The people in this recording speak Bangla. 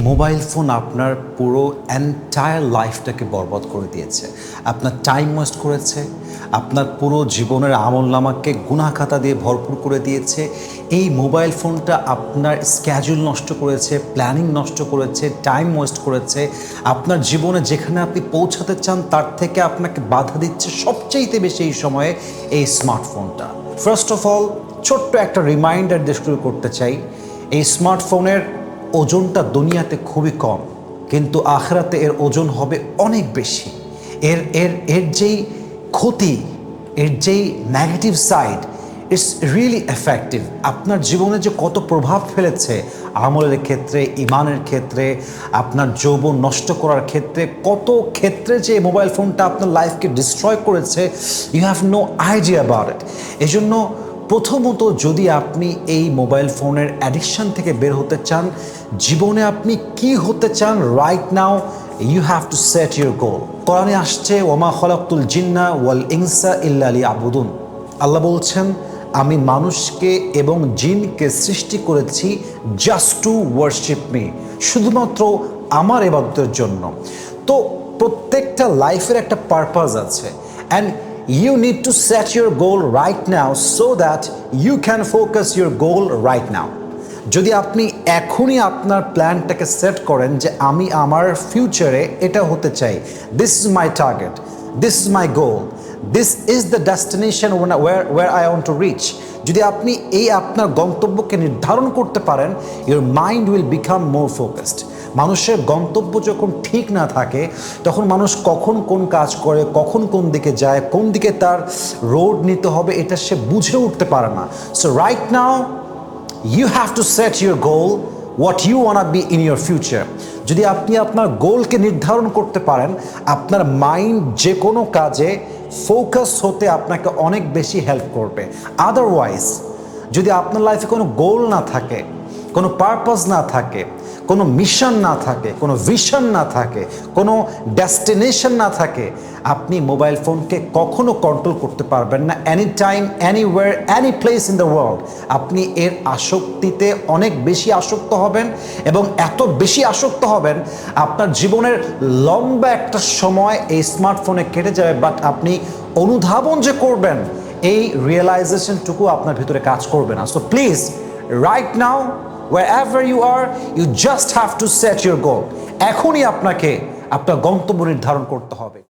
মোবাইল ফোন আপনার পুরো এন্টায়ার লাইফটাকে বরবাদ করে দিয়েছে। আপনার টাইম ওয়েস্ট করেছে, আপনার পুরো জীবনের আমলনামাকে গুনাহ খাতা দিয়ে ভরপুর করে দিয়েছে। এই মোবাইল ফোনটা আপনার স্ক্যাজুল নষ্ট করেছে, প্ল্যানিং নষ্ট করেছে, টাইম ওয়েস্ট করেছে। আপনার জীবনে যেখানে আপনি পৌঁছাতে চান তার থেকে আপনাকে বাধা দিচ্ছে সবচেয়ে বেশি এই সময়ে এই স্মার্টফোনটা। ফার্স্ট অফ অল ছোট্ট একটা রিমাইন্ডার দিয়ে শুরু করতে চাই, এই স্মার্টফোনের ওজনটা দুনিয়াতে খুবই কম, কিন্তু আখিরাতে এর ওজন হবে অনেক বেশি। এর এর এর যেই ক্ষতি, এর যেই negative side, it's really effective. আপনার জীবনে যে কত প্রভাব ফেলেছে আমলের ক্ষেত্রে, ইমানের ক্ষেত্রে, আপনার যৌবন নষ্ট করার ক্ষেত্রে, কত ক্ষেত্রে যে মোবাইল ফোনটা আপনার লাইফকে ডিস্ট্রয় করেছে, you have no idea about it. এজন্য প্রথমত যদি আপনি এই মোবাইল ফোনের অ্যাডিকশান থেকে বের হতে চান, জীবনে আপনি কি হতে চান right now, you have to set your goal. কোরআনে আসছে ওমা খলাকতুল জিন্না ওয়াল ইনসা ইল্লা লিয়াবুদুন। আল্লাহ বলছেন, আমি মানুষকে এবং জিনকে সৃষ্টি করেছি জাস্ট টু ওয়ার্শিপ মি, শুধুমাত্র আমার ইবাদতের জন্য। তো প্রত্যেকটা লাইফের একটা পারপাস আছে, and you need to set your goal right now so that you can focus your goal right now. যদি আপনি এখনই আপনার প্ল্যানটাকে সেট করেন যে আমি আমার ফিউচারে এটা হতে চাই, this is my target, this is my goal, this is the destination where I want to reach, যদি আপনি এই আপনার গন্তব্যকে নির্ধারণ করতে পারেন, your mind will become more focused. মানুষের গন্তব্য যখন ঠিক না থাকে তখন মানুষ কখন কোন কাজ করে, কখন কোন দিকে যায়, কোন দিকে তার রোড নিতে হবে এটা সে বুঝে উঠতে পারে না। So right now you have to set your goal, what you want be in your future. যদি আপনি আপনার গোলকে নির্ধারণ করতে পারেন, আপনার মাইন্ড যে কোনো কাজে ফোকাস হতে আপনাকে অনেক বেশি হেল্প করবে। আদারওয়াইজ যদি আপনার লাইফে কোনো গোল না থাকে, কোনো পারপাস না থাকে, কোনো মিশন না থাকে, কোনো ভিশন না থাকে, কোনো ডেস্টিনেশন না থাকে, আপনি মোবাইল ফোনকে কখনো কন্ট্রোল করতে পারবেন না। Any time, anywhere, any place in the world আপনি এর আসক্তিতে অনেক বেশি আসক্ত হবেন, এবং এত বেশি আসক্ত হবেন আপনার জীবনের লম্বা একটা সময় এই স্মার্টফোনে কেটে যাবে, বাট আপনি অনুধাবন যে করবেন এই রিয়েলাইজেশনটুকু আপনার ভিতরে কাজ করবে না। So please right now, wherever you are, you just have to set your goal. এখনই আপনাকে আপনার গন্তব্য নির্ধারণ করতে হবে।